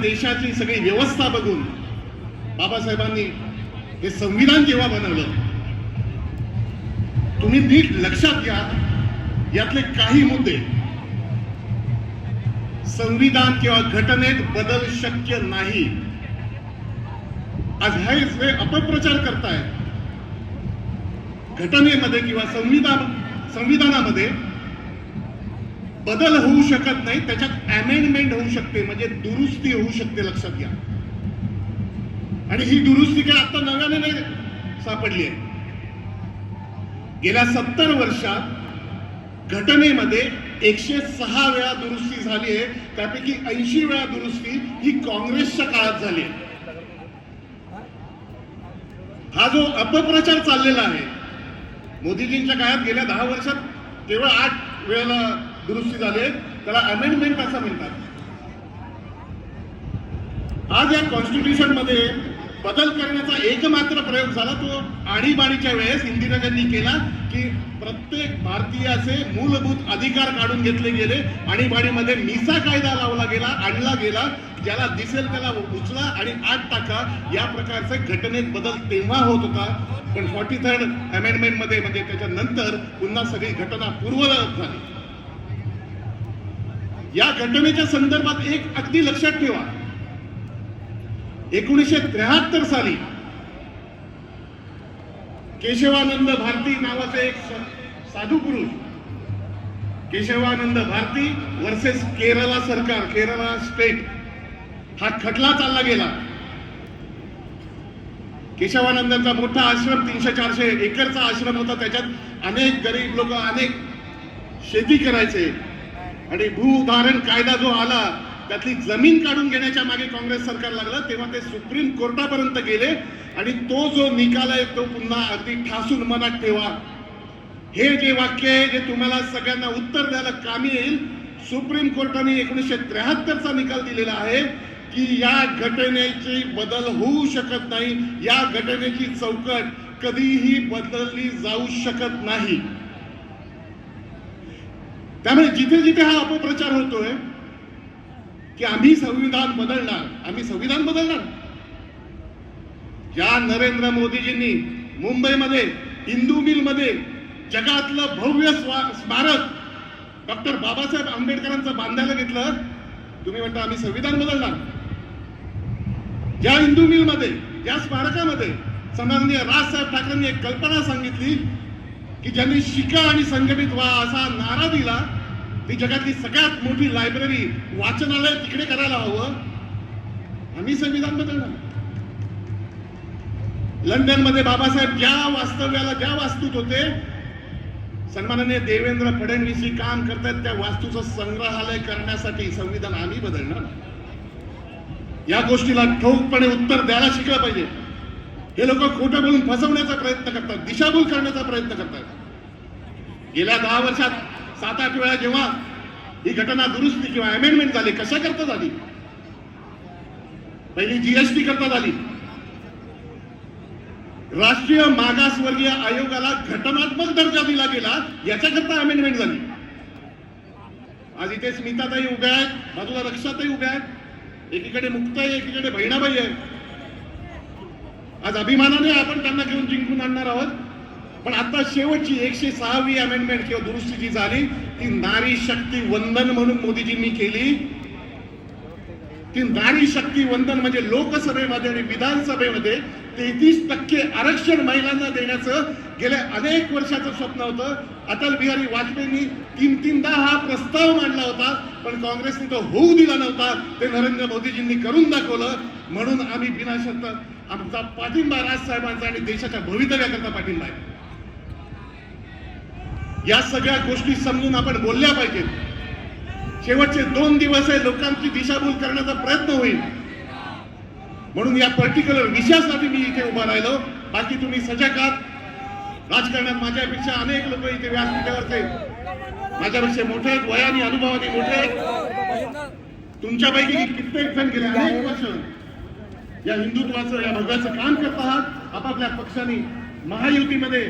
देशाची सगळी व्यवस्था बघून बाबासाहेबांनी हे संविधान जेव्हा बनवलं, तुम्ही नीट लक्षात घ्या, यातले काही मुद्दे संविधान किंवा घटनेत बदल शक्य नाही. आज हे अपप्रचार करताय. घटनेमध्ये किंवा संविधानामध्ये बदल होऊ शकत नाही, त्याच्यात अमेंडमेंट होऊ शकते, म्हणजे दुरुस्ती होऊ शकते. लक्षात घ्या. आणि ही दुरुस्ती काय आता नव्याने नाही सापडली आहे. गेल्या 70 वर्षात घटनेमध्ये 106 वेळा दुरुस्ती झाली आहे. त्यापैकी 80 वेळा दुरुस्ती ही काँग्रेसच्या काळात झाली आहे. हा जो अपप्रचार चाललेला आहे, मोदीजींच्या काळात गेल्या 10 वर्षात केवळ 8 वेळेला दुरुस्ती झाली, त्याला अमेंडमेंट असं म्हणतात. आज या कॉन्स्टिट्यूशन मध्ये बदल करण्याचा एकमात्र प्रयोग झाला तो आणीबाणीच्या वेळेस इंदिरा गांधी केला, की प्रत्येक भारतीयाचे मूलभूत अधिकार काढून घेतले गेले. आणीबाणीमध्ये मिसा कायदा लावला गेला, आणला गेला, ज्याला दिसेल त्याला उचला आणि आत टाका, या प्रकारचे घटनेत बदल तेव्हा होत होता. पण 43rd अमेंडमेंट मध्ये म्हणजे त्याच्यानंतर पुन्हा सगळी घटना पूर्ववत झाली. या घटनेच्या संदर्भात एक अगदी लक्षात ठेवा, 1973 साली केशवानंद भारती नावाचे एक साधू पुरुष, केशवानंद भारती वर्सेस केरला सरकार, केरला स्टेट, हा खटला चालला गेला. केशवानंदांचा मोठा आश्रम 300-400 एकरचा आश्रम होता. त्याच्यात अनेक गरीब लोक अनेक शेती करायचे. आणि भूधारण कायदा जो आला, त्यातली जमीन काढून घेण्याच्या मागे काँग्रेस सरकार लागलं. तेव्हा ते सुप्रीम कोर्टापर्यंत गेले आणि तो जो निकाल आहे तो पुन्हा अगदी ठासून मनात ठेवा. हे जे वाक्य आहे, जे तुम्हाला सगळ्यांना उत्तर द्यायला कामी येईल, सुप्रीम कोर्टाने 1973चा निकाल दिलेला आहे की या घटनेची बदल होऊ शकत नाही. या घटनेची चौकट कधीही बदलली जाऊ शकत नाही. त्यामुळे जिथे जिथे हा अपप्रचार होतोय की आम्ही संविधान बदलणार, आम्ही संविधान बदलणार, ज्या नरेंद्र मोदीजींनी मुंबईमध्ये हिंदू मिल मध्ये जगातलं भव्य स्मारक डॉक्टर बाबासाहेब आंबेडकरांचं बांधायला घेतलं, तुम्ही म्हणता आम्ही संविधान बदलणार. ज्या हिंदू मिल मध्ये, ज्या स्मारकामध्ये सन्माननीय राजसाहेब ठाकरेंनी एक कल्पना सांगितली की ज्यांनी शिका आणि संघटित व्हा असा नारा दिला, ती जगातली सगळ्यात मोठी लायब्ररी, वाचनालय तिकडे करायला हवं, आम्ही संविधान बदलणार. लंडन मध्ये बाबासाहेब ज्या वास्तव्याला, ज्या वास्तूत होते, सन्माननीय देवेंद्र फडणवीस काम करतात त्या वास्तूचं संग्रहालय करण्यासाठी संविधान आम्ही बदलणार. या गोष्टीला ठोकपणे उत्तर द्यायला शिकलं पाहिजे. हे लोक खोटं बोलून फसवण्याचा प्रयत्न करतात, दिशाभूल करण्याचा प्रयत्न करतात. गेल्या 10 वर्षात 7-8 वेळा जेव्हा ही घटना दुरुस्ती किंवा अमेंडमेंट झाली, कशा करता झाली? पहिली जीएसटी करता झाली. राष्ट्रीय मागासवर्गीय आयोगाला घटनात्मक दर्जा दिला गेला, याच्याकरता अमेंडमेंट झाली. आज इथे स्मिताताई उभ्या आहेत, बाजूला रक्षाताई उभ्या आहेत, एकीकडे मुक्ताई, एकीकडे बहिणाबाई आहे. आज अभिमानाने आपण त्यांना घेऊन जिंकून आणणार आहोत. पण आता शेवटची 106वी अमेंडमेंट किंवा दुरुस्ती जी झाली, ती नारी शक्ती वंदन म्हणून मोदीजींनी केली. ती नारी शक्ती वंदन म्हणजे लोकसभेमध्ये आणि विधानसभेमध्ये 33% आरक्षण महिलांना देण्याचं गेल्या अनेक वर्षाचं स्वप्न होतं. अटल बिहारी वाजपेयींनी 3-3दा हा प्रस्ताव मांडला होता, पण काँग्रेसने तो होऊ दिला नव्हता. ते नरेंद्र मोदीजींनी करून दाखवलं. म्हणून आम्ही बिनशर्त आमचा पाठिंबा राजसाहेबांचा आणि देशाच्या भवितव्याकरता पाठिंबा आहे. या सगळ्या गोष्टी समजून आपण बोलल्या पाहिजेत. शेवटचे 2 दिवस आहे, लोकांची दिशाभूल करण्याचा प्रयत्न होईल. म्हणून या पर्टिक्युलर विषयासाठी मी इथे उभा राहिलो. बाकी तुम्ही सजग आहात. राजकारणात माझ्यापेक्षा अनेक लोक इथे व्यासपीठावरचे माझ्यापेक्षा मोठे आहेत, वयाने अनुभवाने मोठे आहेत. तुमच्यापैकी कित्येक जण गेले अनेक वर्ष या हिंदुत्वाचं, या भगव्याचं काम करत आहात. आपापल्या पक्षाने महायुतीमध्ये